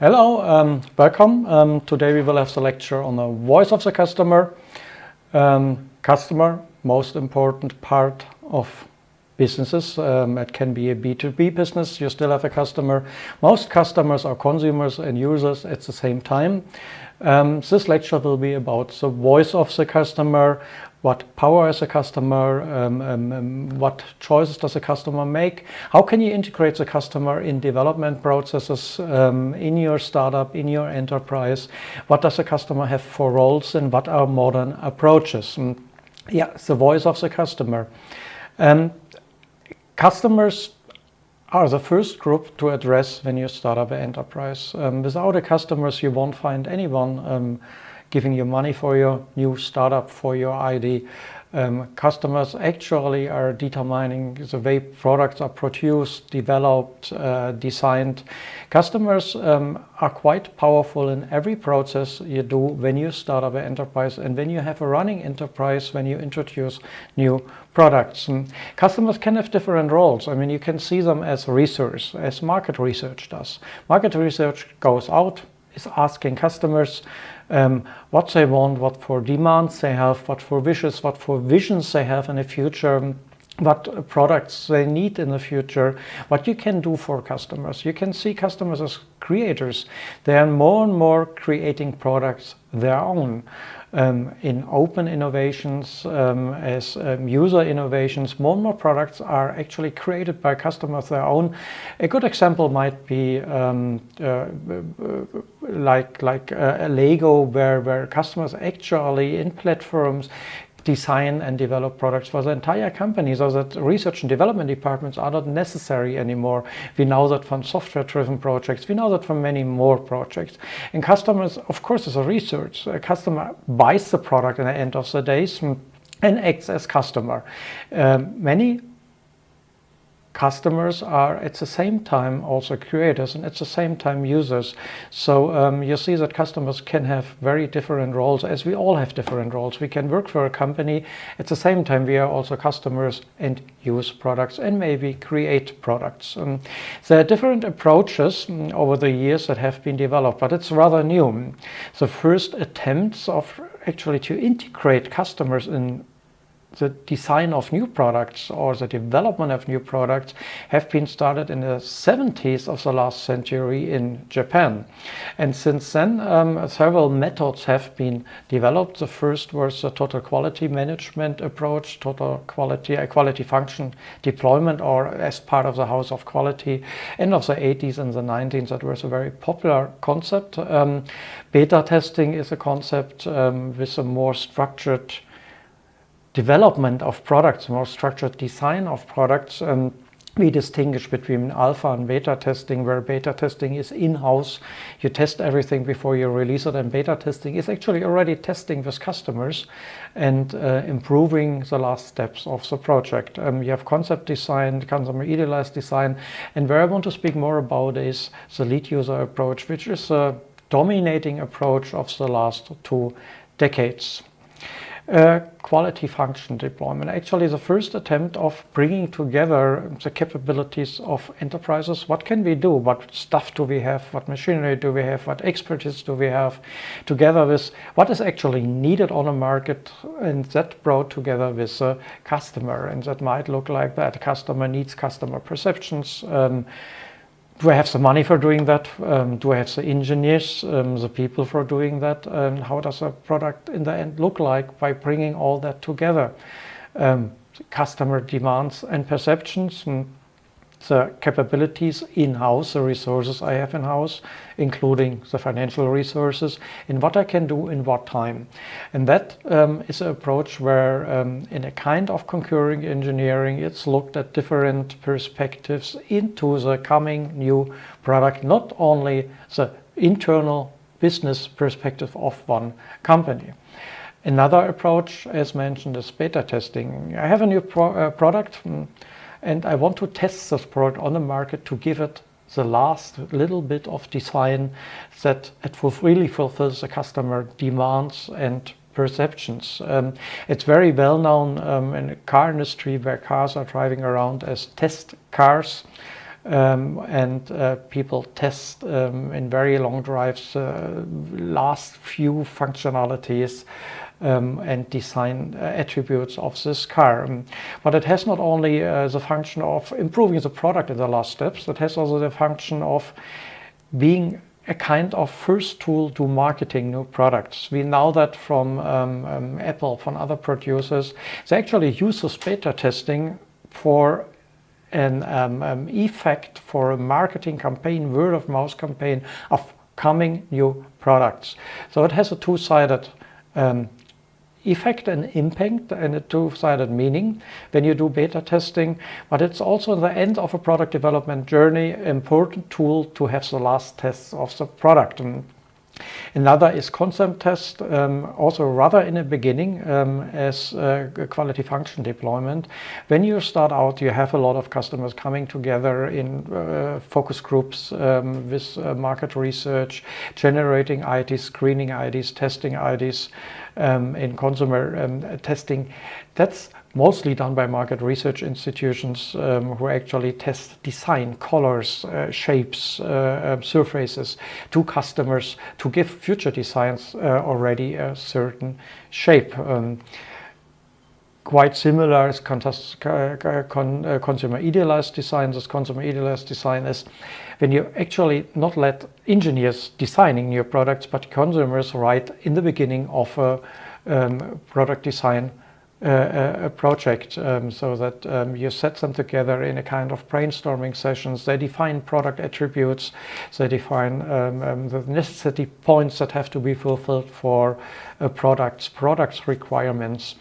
Hello, welcome. Today we will have the lecture on the voice of the customer. Customer, most important part of businesses. It can be a B2B business, you still have a customer. Most customers are consumers and users at the same time. This lecture will be about the voice of the customer, what power has a customer, what choices does a customer make, how can you integrate the customer in development processes in your startup, in your enterprise, what does a customer have for roles and what are modern approaches. The voice of the customer. Customers are the first group to address when you start up an enterprise. Without the customers, you won't find anyone giving you money for your new startup, for your ID. Customers actually are determining the way products are produced, developed, designed. Customers are quite powerful in every process you do when you start up an enterprise and when you have a running enterprise, when you introduce new products. Customers can have different roles. I mean, you can see them as research, as market research does. Market research goes out, is asking customers what they want, what for demands they have, what for wishes, what for visions they have in the future, what products they need in the future, what you can do for customers. You can see customers as creators. They are more and more creating products their own. In open innovations, as user innovations, more and more products are actually created by customers their own. A good example might be like a Lego, where customers actually in platforms design and develop products for the entire company, so that research and development departments are not necessary anymore. We know that from software-driven projects, we know that from many more projects. And customers, of course, is a research. A customer buys the product at the end of the day and acts as customer. Many customers are at the same time also creators and at the same time users. So you see that customers can have very different roles, as we all have different roles. We can work for a company, at the same time we are also customers and use products and maybe create products. There are different approaches over the years that have been developed, but it's rather new. The first attempts of actually to integrate customers in the design of new products or the development of new products have been started in the 70s of the last century in Japan. And since then, several methods have been developed. The first was the total quality management approach, total quality, quality function deployment, or as part of the house of quality. End of the 80s and the 90s, that was a very popular concept. Beta testing is a concept with a more structured development of products, more structured design of products. We distinguish between alpha and beta testing, where beta testing is in-house. You test everything before you release it, and beta testing is actually already testing with customers and improving the last steps of the project. You have concept design, consumer idealized design, and where I want to speak more about is the lead user approach, which is a dominating approach of the last 2 decades. Quality function deployment, actually the first attempt of bringing together the capabilities of enterprises. What can we do? What stuff do we have? What machinery do we have? What expertise do we have? Together with what is actually needed on the market, and that brought together with the customer. And that might look like that. Customer needs, customer perceptions. Do I have the money for doing that? Do I have the engineers, the people for doing that? How does a product in the end look like by bringing all that together? Customer demands and perceptions, the capabilities in-house, the resources I have in-house, including the financial resources, and what I can do in what time. And that is an approach where in a kind of concurring engineering, it's looked at different perspectives into the coming new product, not only the internal business perspective of one company. Another approach, as mentioned, is beta testing. I have a new product, and I want to test this product on the market to give it the last little bit of design that it really fulfills the customer demands and perceptions. It's very well known in the car industry, where cars are driving around as test cars. and people test in very long drives last few functionalities and design attributes of this car. But it has not only the function of improving the product in the last steps, it has also the function of being a kind of first tool to marketing new products. We know that from Apple, from other producers, they actually use this beta testing for an effect, for a marketing campaign, word of mouth campaign of coming new products. So it has a two-sided effect and impact and a two-sided meaning when you do beta testing, but it's also the end of a product development journey, important tool to have the last tests of the product. Another is concept test, also rather in the beginning as quality function deployment. When you start out, you have a lot of customers coming together in focus groups with market research, generating IDs, screening IDs, testing IDs in consumer testing. That's mostly done by market research institutions who actually test design, colors, shapes, surfaces to customers to give future designs already a certain shape. Quite similar as consumer idealized design. This consumer idealized design is when you actually not let engineers designing new products, but consumers write in the beginning of a product design a project, so that you set them together in a kind of brainstorming sessions. They define product attributes, they define the necessity points that have to be fulfilled for products requirements,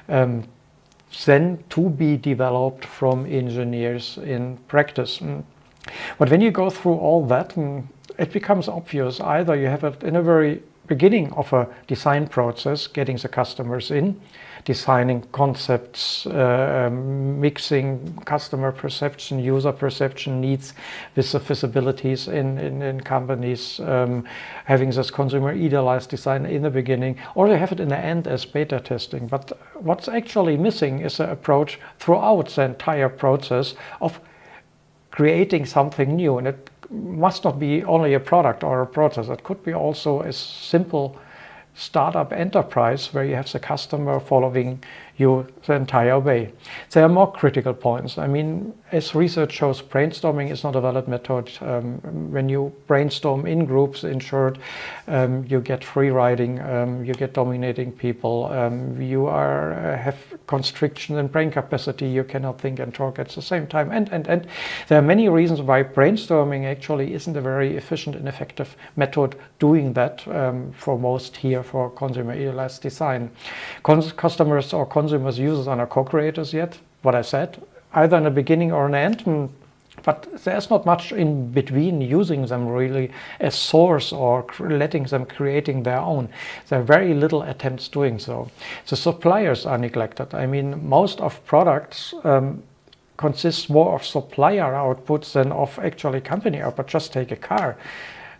then to be developed from engineers in practice. But when you go through all that, it becomes obvious either you have it in a very beginning of a design process, getting the customers in, designing concepts, mixing customer perception, user perception needs with the feasibilities in companies, having this consumer idealized design in the beginning, or they have it in the end as beta testing. But what's actually missing is an approach throughout the entire process of creating something new. And it must not be only a product or a process. It could be also a simple startup enterprise where you have the customer following you the entire way. There are more critical points. I mean, as research shows, brainstorming is not a valid method. When you brainstorm in groups, in short, you get free riding, you get dominating people, you have constriction in brain capacity, you cannot think and talk at the same time, and there are many reasons why brainstorming actually isn't a very efficient and effective method doing that for most here for consumer idealized design. Customers or consumers users are not co-creators yet, what I said, either in the beginning or an end, but there's not much in between using them really as source or letting them creating their own. There are very little attempts doing so. The suppliers are neglected. I mean, most of products consist more of supplier outputs than of actually company output. Just take a car.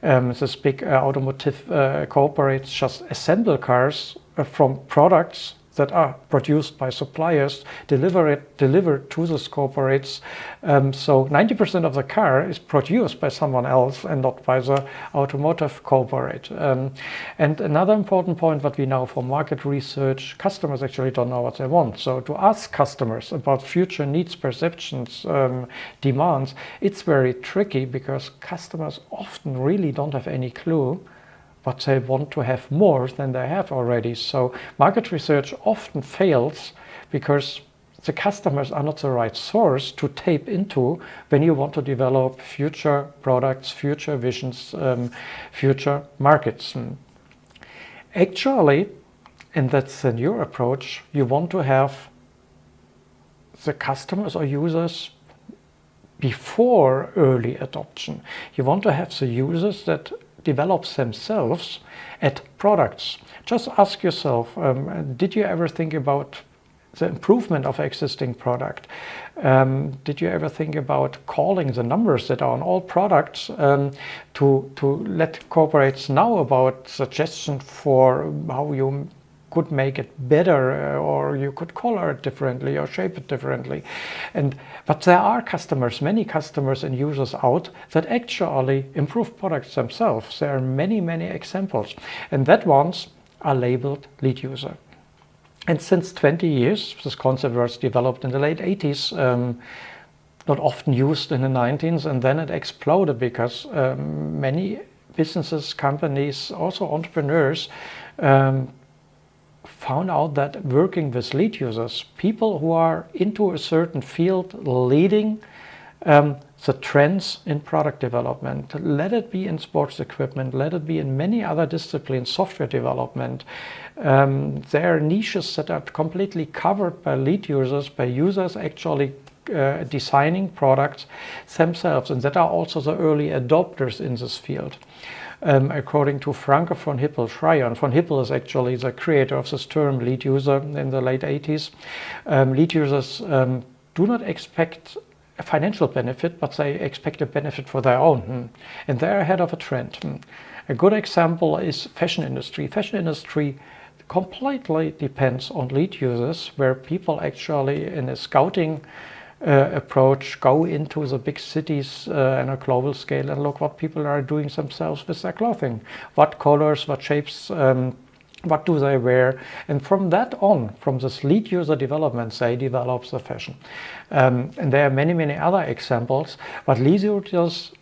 This big automotive corporates just assemble cars from products that are produced by suppliers, delivered to those corporates. So 90% of the car is produced by someone else and not by the automotive corporate. And another important point that we know from market research, customers actually don't know what they want. So to ask customers about future needs, perceptions, demands, it's very tricky because customers often really don't have any clue, but they want to have more than they have already. So market research often fails because the customers are not the right source to tap into when you want to develop future products, future visions, future markets. Actually, and that's a new approach, you want to have the customers or users before early adoption. You want to have the users that develops themselves at products. Just ask yourself, did you ever think about the improvement of existing product? Did you ever think about calling the numbers that are on all products to let corporates know about suggestions for how you could make it better, or you could color it differently or shape it differently. But there are customers, many customers and users out that actually improve products themselves. There are many, many examples, and that ones are labeled lead user. And since 20 years, this concept was developed in the late 80s, not often used in the 90s, and then it exploded because many businesses, companies, also entrepreneurs found out that working with lead users, people who are into a certain field leading the trends in product development, let it be in sports equipment, let it be in many other disciplines, software development. There are niches that are completely covered by lead users, by users actually designing products themselves, and that are also the early adopters in this field. According to Franke von Hippel, Schreier von Hippel is actually the creator of this term lead user in the late 80s. Lead users do not expect a financial benefit, but they expect a benefit for their own, and they're ahead of a trend. A good example is fashion industry. Fashion industry completely depends on lead users, where people actually in a scouting approach go into the big cities on a global scale and look what people are doing themselves with their clothing, what colors, what shapes, what do they wear, and from that on, from this lead user development, they develop the fashion. And there are many, many other examples, but lead users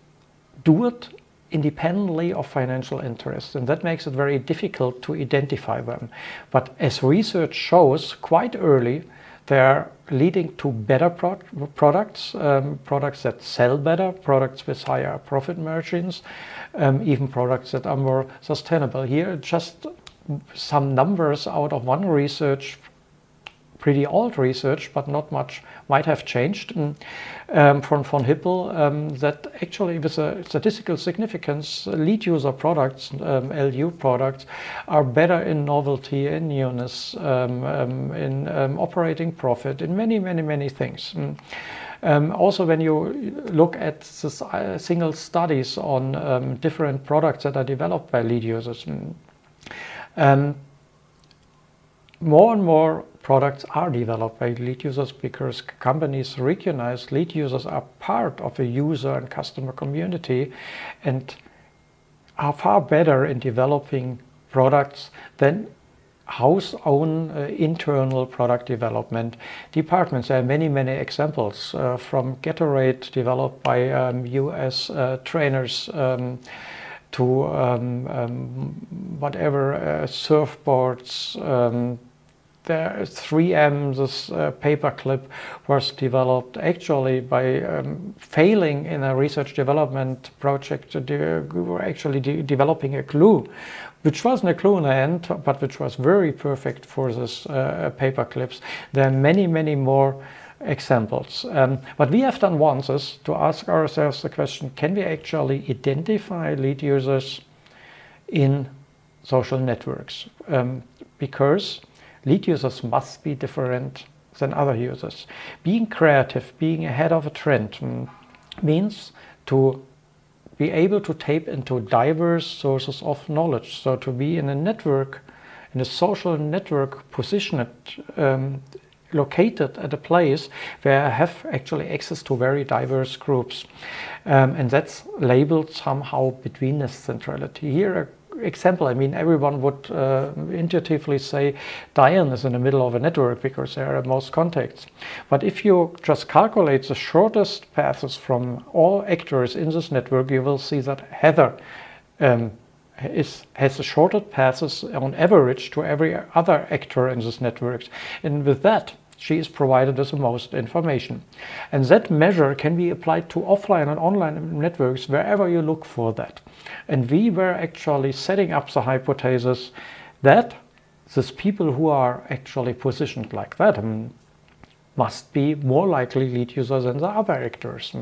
do it independently of financial interest, and that makes it very difficult to identify them. But as research shows, quite early, they are leading to better products, products that sell better, products with higher profit margins, even products that are more sustainable. Here, just some numbers out of one research, pretty old research, but not much might have changed, from von Hippel, that actually with a statistical significance, lead user products, LU products, are better in novelty, in newness, in operating profit, in many, many, many things. Also, when you look at this, single studies on different products that are developed by lead users, more and more products are developed by lead users because companies recognize lead users are part of a user and customer community and are far better in developing products than house-own internal product development departments. There are many, many examples from Gatorade, developed by US trainers, to whatever surfboards. The 3M, this paperclip, was developed actually by failing in a research development project. We were actually developing a glue, which wasn't a glue in the end, but which was very perfect for this paperclips. There are many, many more examples. What we have done once is to ask ourselves the question, can we actually identify lead users in social networks? Because lead users must be different than other users. Being creative, being ahead of a trend, means to be able to tap into diverse sources of knowledge. So to be in a network, in a social network, positioned, located at a place where I have actually access to very diverse groups. And that's labeled somehow betweenness centrality. Here, example, I mean, everyone would intuitively say Diane is in the middle of a network because there are most contacts. But if you just calculate the shortest paths from all actors in this network, you will see that Heather has the shortest paths on average to every other actor in this network. And with that, she is provided with the most information. And that measure can be applied to offline and online networks wherever you look for that. And we were actually setting up the hypothesis that these people who are actually positioned like that must be more likely lead users than the other actors.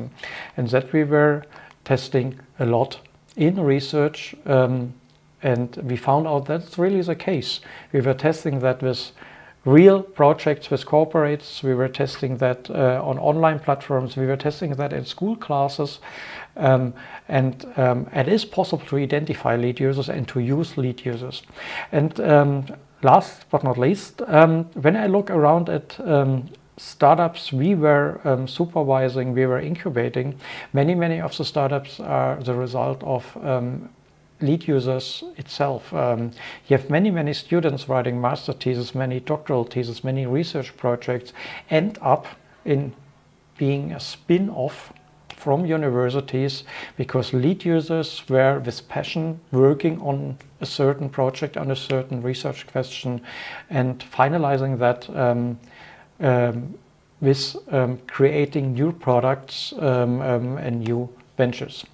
And that we were testing a lot in research, and we found out that's really the case. We were testing that with real projects with corporates. We were testing that on online platforms. We were testing that in school classes. And it is possible to identify lead users and to use lead users. And last but not least, when I look around at startups we were supervising, we were incubating, many of the startups are the result of lead users itself. You have many students writing master theses, many doctoral theses, many research projects end up in being a spin-off from universities because lead users were with passion working on a certain project, on a certain research question, and finalizing that with creating new products and new ventures.